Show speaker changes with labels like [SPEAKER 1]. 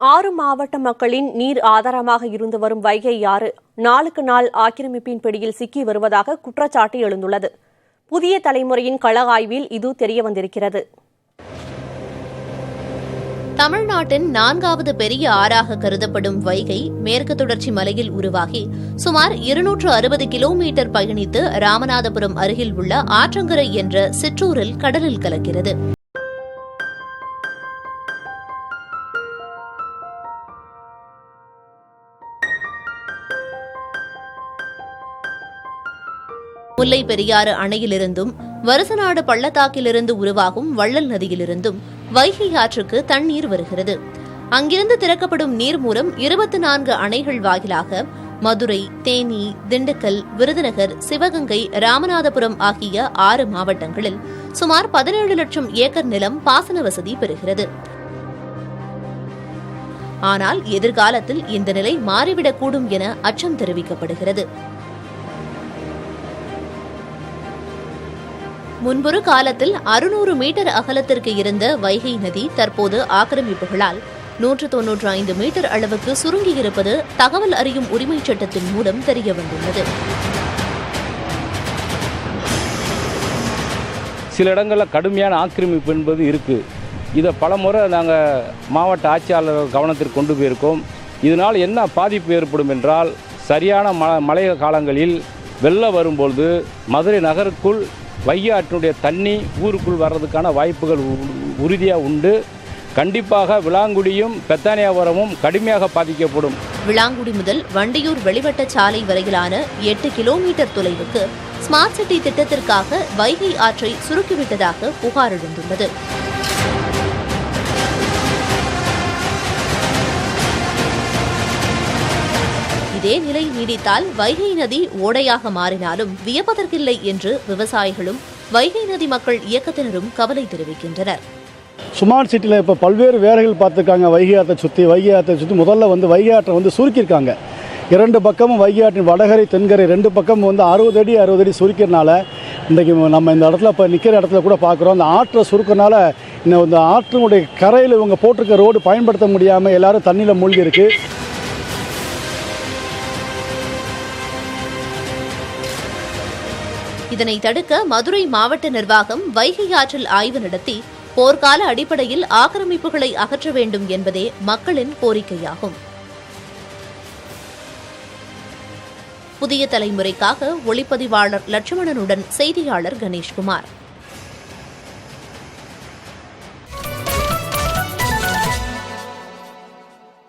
[SPEAKER 1] 6 மாவட்ட மக்களின் நீர் ஆதாரமாக இருந்து வரும் வைகை ஆறு நாளுக்கு நாள் ஆக்கிரமிப்பின் பிடியில் சிக்கி வருவதாக குற்றச்சாட்டு எழுந்துள்ளது. புதிய தலைமுறையின் கள ஆய்வில் இது தெரியவந்திருக்கிறது.
[SPEAKER 2] தமிழ்நாட்டின் 4வது பெரிய ஆறாக கருதப்படும் வைகை மேற்கு தொடர்ச்சி மலையில் உருவாகி சுமார் 260 கிலோமீட்டர் பயணித்து ராமநாதபுரம் அருகில் உள்ள ஆற்றங்கரை என்ற சிற்றூரில் கடலில் கலக்கிறது. முல்லை பெரியாறு அணையிலிருந்தும் வருசநாடு பள்ளத்தாக்கிலிருந்து உருவாகும் வள்ளல் நதியிலிருந்தும் வைகை ஆற்றுக்கு தண்ணீர் வருகிறது. அங்கிருந்து திறக்கப்படும் நீர் மூலம் 24 அணைகள் வாயிலாக மதுரை, தேனி, திண்டுக்கல், விருதுநகர், சிவகங்கை, ராமநாதபுரம் ஆகிய 6 மாவட்டங்களில் சுமார் 17 லட்சம் ஏக்கர் நிலம் பாசன வசதி பெறுகிறது. ஆனால் எதிர்காலத்தில் இந்த நிலை மாறிவிடக்கூடும் என அச்சம் தெரிவிக்கப்படுகிறது. முன்பொரு காலத்தில் 600 மீட்டர் அகலத்திற்கு இருந்த வைகை நதி தற்போது ஆக்கிரமிப்புகளால் 195 மீட்டர் அளவுக்கு சுருங்கியிருப்பது தகவல் அறியும் உரிமைச் சட்டத்தின் மூலம் தெரியவந்துள்ளது.
[SPEAKER 3] சில இடங்களில் கடுமையான ஆக்கிரமிப்பு என்பது இருக்குது. இதை பலமுறை நாங்கள் மாவட்ட ஆட்சியாளர் கவனத்திற்கு கொண்டு போயிருக்கோம். இதனால் என்ன பாதிப்பு ஏற்படும் என்றால், சரியான மழை காலங்களில் வெள்ளம் வரும்பொழுது மதுரை நகருக்குள் வைகை ஆற்றினுடைய தண்ணி ஊருக்குள் வர்றதுக்கான வாய்ப்புகள் உறுதியாக உண்டு. கண்டிப்பாக விளாங்குடியும் பெத்தானியாபுரமும் கடுமையாக பாதிக்கப்படும்.
[SPEAKER 2] விளாங்குடி முதல் வண்டியூர் வெளிவட்ட சாலை வரையிலான 8 கிலோமீட்டர் தொலைவுக்கு ஸ்மார்ட் சிட்டி திட்டத்திற்காக வைகை ஆற்றை சுருக்கிவிட்டதாக புகார் எழுந்துள்ளது. இதே நிலை நீடித்தால் வைகை நதி ஓடையாக மாறினாலும் வியப்பதற்கில்லை என்று விவசாயிகளும் வைகை நதி மக்கள் இயக்கத்தினரும் கவலை தெரிவிக்கின்றனர்.
[SPEAKER 4] ஸ்மார்ட் சிட்டியில் இப்போ பல்வேறு வேலைகள் பார்த்துருக்காங்க. வைகை ஆற்றை சுற்றி முதல்ல வைகை ஆற்றை சுருக்கியிருக்காங்க. 2 பக்கமும் வைகை ஆற்றின் வடகரை தென்கரை 2 பக்கமும் 60 அடி சுருக்கிறதுனால இன்றைக்கி நம்ம இந்த இடத்துல இப்போ நிற்கிற இடத்துல கூட பார்க்குறோம். அந்த ஆற்றை சுருக்கிறனால இந்த ஆற்றினுடைய கரையில் இவங்க போட்டிருக்க ரோடு பயன்படுத்த முடியாமல் எல்லாரும் தண்ணியில் மூழ்கி இருக்கு.
[SPEAKER 2] இதனை தடுக்க மதுரை மாவட்ட நிர்வாகம் வைகை ஆற்றில் ஆய்வு நடத்தி போர்க்கால அடிப்படையில் ஆக்கிரமிப்புகளை அகற்ற வேண்டும் என்பதே மக்களின் கோரிக்கையாகும். புதிய தலைமுறைக்காக ஒளிப்பதிவாளர் லட்சுமணனுடன் செய்தியாளர் கணேஷ்குமார்.